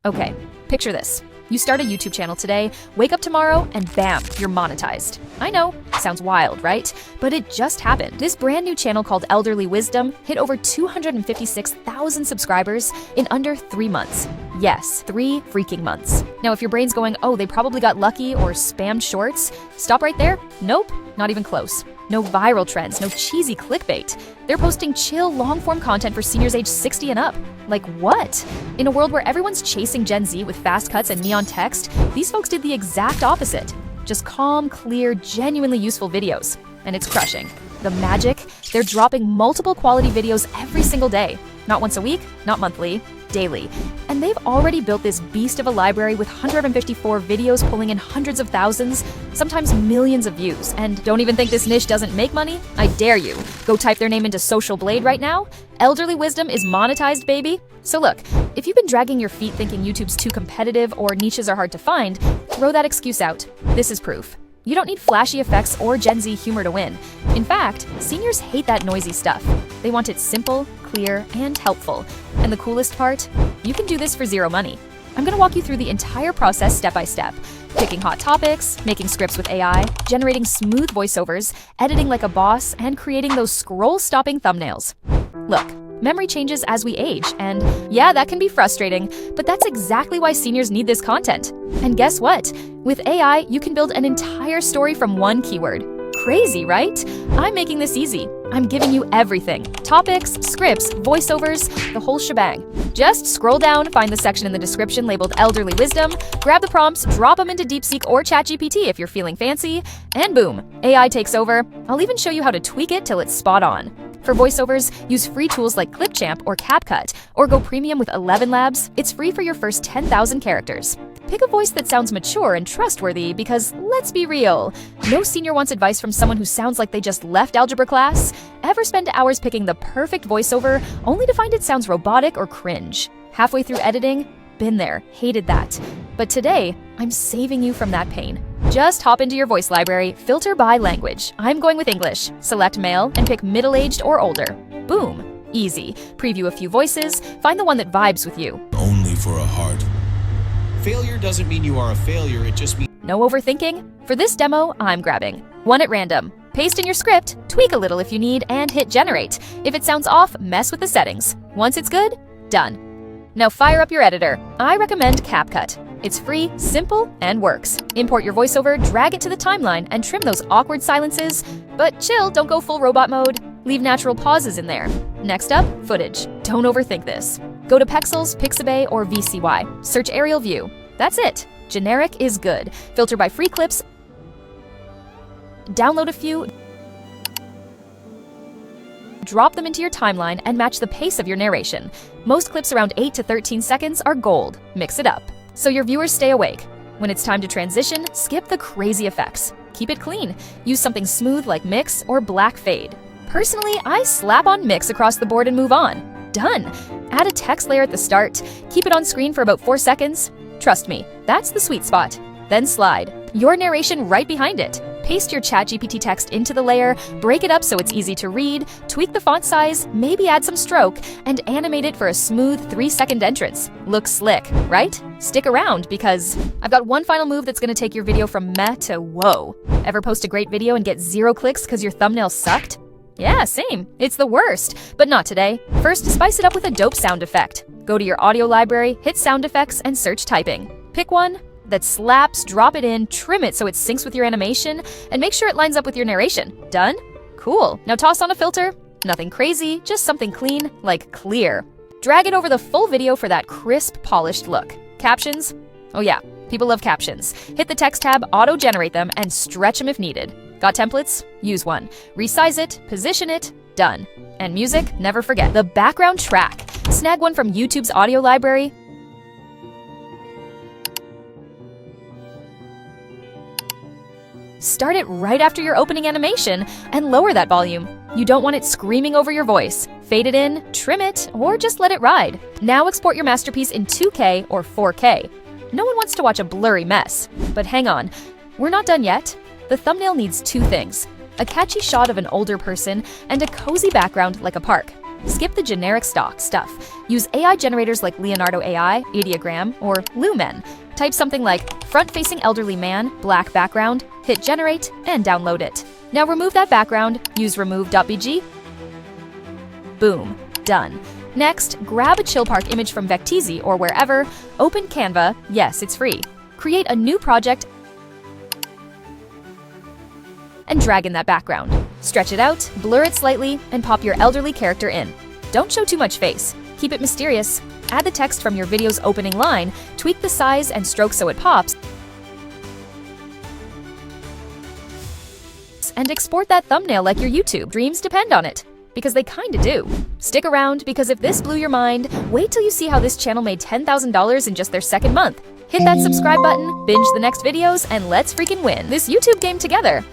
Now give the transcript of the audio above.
Okay, picture this. You start a YouTube channel today, wake up tomorrow, and bam, you're monetized. I know, sounds wild, right? But it just happened. This brand new channel called Elderly Wisdom hit over 256,000 subscribers in under 3 months. Yes, 3 freaking months. Now, if your brain's going, oh, they probably got lucky or spammed shorts, stop right there. Nope, not even close. No viral trends, no cheesy clickbait. They're posting chill, long-form content for seniors age 60 and up. Like what? In a world where everyone's chasing Gen Z with fast cuts and neon text, these folks did the exact opposite. Just calm, clear, genuinely useful videos. And it's crushing. The magic? They're dropping multiple quality videos every single day. Not once a week, not monthly, daily. And they've already built this beast of a library with 154 videos pulling in hundreds of thousands, sometimes millions of views. And don't even think this niche doesn't make money? I dare you. Go type their name into Social Blade right now. Elderly Wisdom is monetized, baby. So look, if you've been dragging your feet thinking YouTube's too competitive or niches are hard to find, throw that excuse out. This is proof. You don't need flashy effects or Gen Z humor to win. In fact, seniors hate that noisy stuff. They want it simple, clear, and helpful. And the coolest part? You can do this for zero money. I'm gonna walk you through the entire process step by step. Picking hot topics, making scripts with AI, generating smooth voiceovers, editing like a boss, and creating those scroll-stopping thumbnails. Look, memory changes as we age, and yeah, that can be frustrating, but that's exactly why seniors need this content. And guess what? With AI, you can build an entire story from one keyword. Crazy, right? I'm making this easy. I'm giving you everything. Topics, scripts, voiceovers, the whole shebang. Just scroll down, find the section in the description labeled Elderly Wisdom, grab the prompts, drop them into DeepSeek or ChatGPT if you're feeling fancy, and boom, AI takes over. I'll even show you how to tweak it till it's spot on. For voiceovers, use free tools like Clipchamp or CapCut, or go premium with 11 Labs. It's free for your first 10,000 characters. Pick a voice that sounds mature and trustworthy because, let's be real, no senior wants advice from someone who sounds like they just left algebra class. Ever spend hours picking the perfect voiceover only to find it sounds robotic or cringe? Halfway through editing? Been there, hated that. But today, I'm saving you from that pain. Just hop into your voice library, filter by language. I'm going with English. Select male and pick middle-aged or older. Boom. Easy. Preview a few voices, find the one that vibes with you. Only for a heart. Failure doesn't mean you are a failure, it just means... No overthinking? For this demo, I'm grabbing one at random. Paste in your script, tweak a little if you need, and hit generate. If it sounds off, mess with the settings. Once it's good, done. Now fire up your editor. I recommend CapCut. It's free, simple, and works. Import your voiceover, drag it to the timeline, and trim those awkward silences. But chill, don't go full robot mode. Leave natural pauses in there. Next up, footage. Don't overthink this. Go to Pexels, Pixabay, or VCY. Search aerial view. That's it. Generic is good. Filter by free clips. Download a few. Drop them into your timeline and match the pace of your narration. Most clips around 8 to 13 seconds are gold. Mix it up so your viewers stay awake. When it's time to transition, skip the crazy effects. Keep it clean. Use something smooth like mix or black fade. Personally, I slap on mix across the board and move on. Done. Add a text layer at the start. Keep it on screen for about 4 seconds. Trust me, that's the sweet spot. Then slide your narration right behind it. Paste your ChatGPT text into the layer, break it up so it's easy to read, tweak the font size, maybe add some stroke, and animate it for a smooth 3-second entrance. Looks slick, right? Stick around because I've got one final move that's gonna take your video from meh to whoa. Ever post a great video and get 0 clicks because your thumbnail sucked? Yeah, same. It's the worst, but not today. First, spice it up with a dope sound effect. Go to your audio library, hit sound effects, and search typing. Pick one that slaps, drop it in, trim it so it syncs with your animation, and make sure it lines up with your narration. Done? Cool. Now toss on a filter. Nothing crazy, just something clean, like clear. Drag it over the full video for that crisp, polished look. Captions? Oh yeah, people love captions. Hit the text tab, auto-generate them, and stretch them if needed. Got templates? Use one. Resize it, position it, done. And music? Never forget the background track. Snag one from YouTube's audio library. Start it right after your opening animation and lower that volume. You don't want it screaming over your voice. Fade it in, trim it, or just let it ride. Now export your masterpiece in 2K or 4K. No one wants to watch a blurry mess. But hang on, we're not done yet. The thumbnail needs 2 things: a catchy shot of an older person and a cozy background like a park. Skip the generic stock stuff. Use AI generators like Leonardo.ai, Ideogram, or Lumen. Type something like front-facing elderly man, black background, hit generate, and download it. Now remove that background, use remove.bg. Boom, done. Next, grab a chill park image from Vecteezy or wherever, open Canva, yes, it's free. Create a new project and drag in that background. Stretch it out, blur it slightly, and pop your elderly character in. Don't show too much face. Keep it mysterious. Add the text from your video's opening line, tweak the size and stroke so it pops, and export that thumbnail like your YouTube dreams depend on it. Because they kinda do. Stick around, because if this blew your mind, wait till you see how this channel made $10,000 in just their second month. Hit that subscribe button, binge the next videos, and let's freaking win this YouTube game together.